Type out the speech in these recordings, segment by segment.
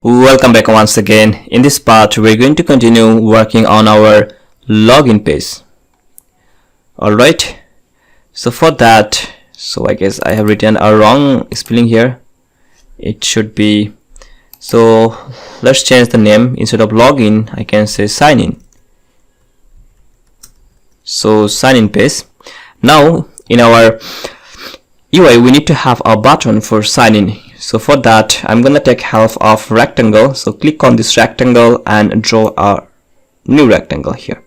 Welcome back once again. In this part, we're going to continue working on our login page. Alright, so for that, I guess I have written a wrong spelling here. It should be, so let's change the name. Instead of login, I can say sign in. So sign in page. Now in our UI, we need to have a button for sign in. So for that, I'm gonna take help of rectangle. So click on this rectangle and draw a new rectangle here.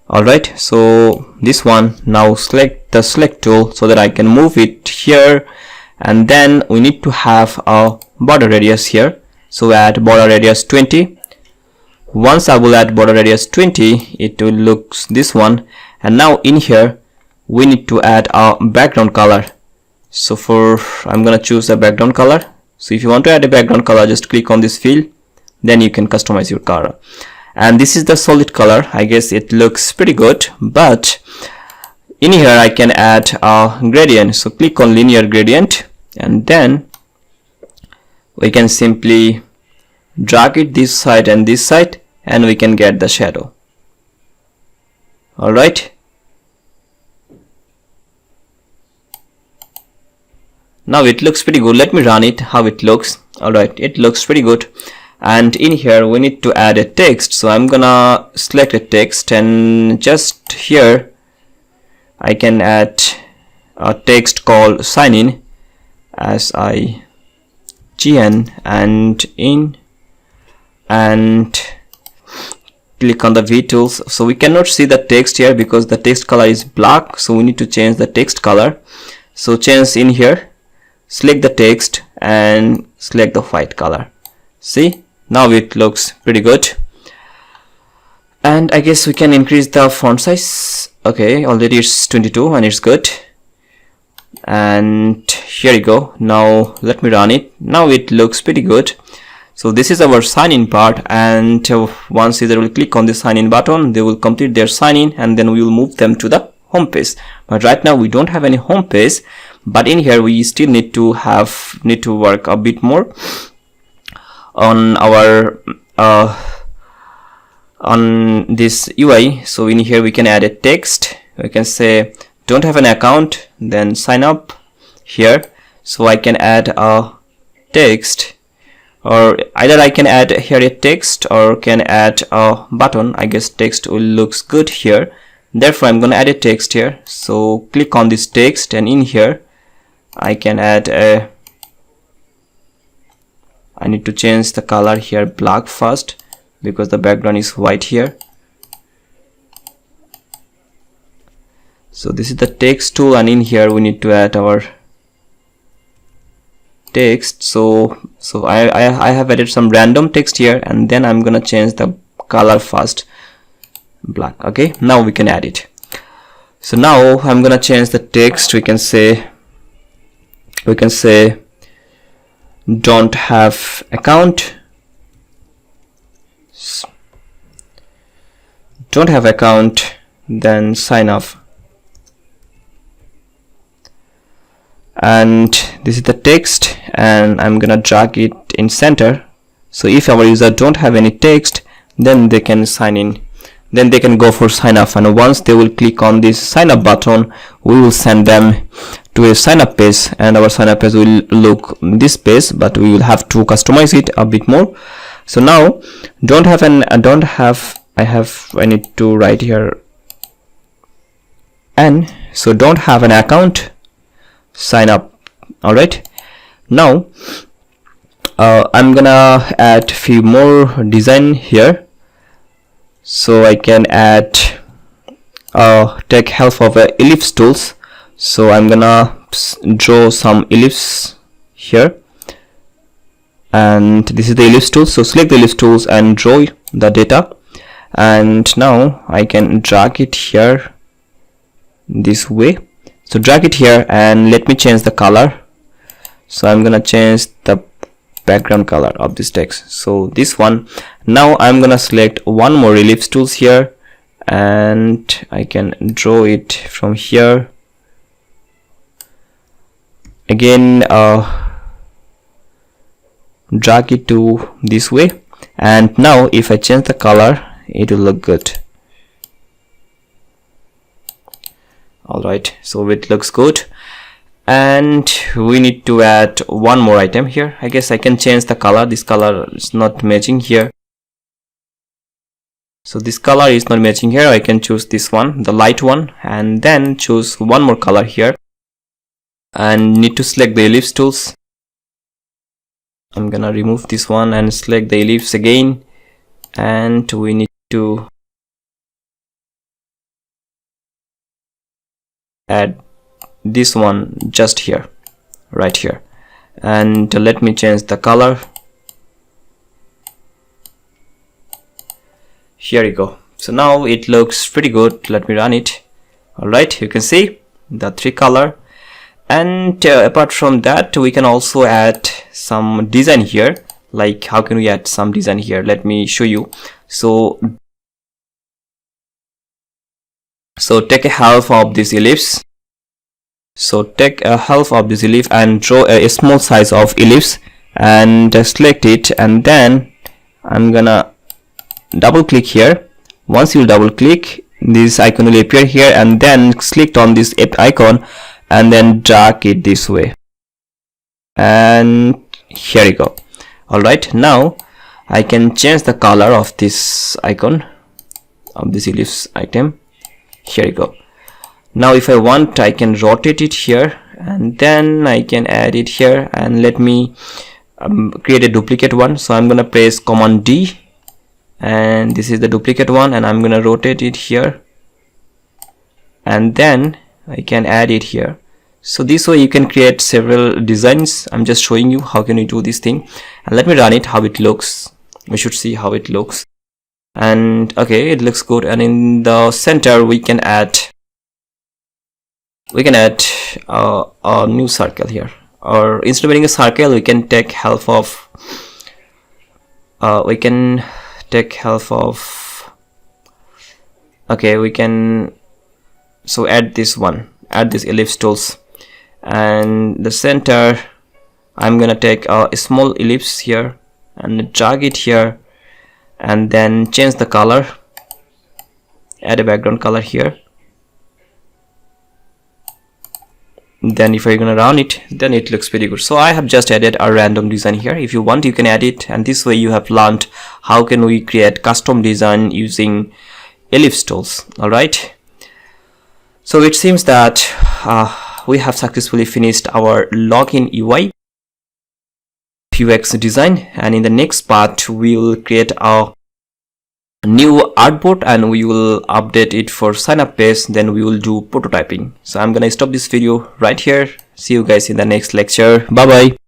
Alright, so this one, now select the select tool so that I can move it here, and then we need to have a border radius here. So add border radius 20. Once I will add border radius 20, it will look this one. And now in here we need to add a background color. So I'm gonna choose a background color. So if you want to add a background color, just click on this field, then you can customize your color. And this is the solid color. I guess it looks pretty good, but in here I can add a gradient. So click on linear gradient, and then we can simply drag it this side and this side, and we can get the shadow. Alright, now it looks pretty good. Let me run it, how it looks. Alright, it looks pretty good. And in here we need to add a text. So I'm gonna select a text, and just here I can add a text called sign in, SIGN, and in, and click on the V tools. So we cannot see the text here because the text color is black, so we need to change the text color. So change in here, select the text and select the white color. See, now it looks pretty good. And I guess we can increase the font size. Okay, already it's 22 and it's good. And here you go. Now let me run it. Now it looks pretty good. So this is our sign in part, and once user will click on the sign in button, they will complete their sign in, and then we will move them to the home page. But right now we don't have any home page, but in here we still need to work a bit more on our on this UI. So in here we can add a text. We can say don't have an account, then sign up here. So I can add a text, or either I can add here a text or can add a button. I guess text will looks good here, therefore I'm gonna add a text here. So click on this text, and in here I can add a, I need to change the color here black first because the background is white here. So this is the text tool, and in here we need to add our text. So I have added some random text here, and then I'm gonna change the color first black. Okay, now we can add it. So now I'm gonna change the text. We can say don't have account, don't have account, then sign up. And this is the text, and I'm gonna drag it in center. So if our user don't have any text, then they can sign in, then they can go for sign up, and once they will click on this sign up button, we will send them to a sign up page, and our sign up page will look this page, but we will have to customize it a bit more. So now I need to write here, and so don't have an account, sign up. Alright, now I'm gonna add few more design here. So I can add take help of ellipse tools. So I'm gonna draw some ellipse here, and this is the ellipse tool. So select the ellipse tools and draw the data, and now I can drag it here this way. So drag it here, and let me change the color. So I'm gonna change the background color of this text, so this one. Now I'm gonna select one more ellipse tools here, and I can draw it from here again. drag it to this way, and now if I change the color, it will look good. Alright, so it looks good, and we need to add one more item here. I guess I can change the color. This color is not matching here, so this color is not matching here. I can choose this one, the light one, and then choose one more color here, and need to select the ellipse tools. I'm gonna remove this one and select the ellipse again, and we need to add this one just here, right here, and let me change the color. Here you go. So now it looks pretty good. Let me run it. Alright, you can see the three color, and apart from that, we can also add some design here. Like, how can we add some design here? Let me show you. So take a half of this ellipse. So take a half of this ellipse and draw a small size of ellipse and select it, and then I'm gonna double click here. Once you double click, this icon will appear here, and then click on this icon and then drag it this way, and here you go. Alright, now I can change the color of this icon, of this ellipse item. Here you go. Now if I want, I can rotate it here, and then I can add it here, and let me create a duplicate one. So I'm gonna press Command D, and this is the duplicate one, and I'm gonna rotate it here, and then I can add it here. So this way you can create several designs. I'm just showing you how can you do this thing, and let me run it, how it looks. We should see how it looks, and okay, it looks good. And in the center we can add a new circle here, or instead of making a circle, we can take half of okay, we can so add this one, add this ellipse tools, and the center I'm gonna take a small ellipse here and drag it here, and then change the color, add a background color here. Then if you're gonna run it, then it looks pretty good. So I have just added a random design here. If you want, you can add it, and this way you have learned how can we create custom design using ellipse tools. Alright, so it seems that we have successfully finished our login UI UX design, and in the next part we will create a new artboard and we will update it for sign up page. Then we will do prototyping. So I'm gonna stop this video right here. See you guys in the next lecture. Bye bye.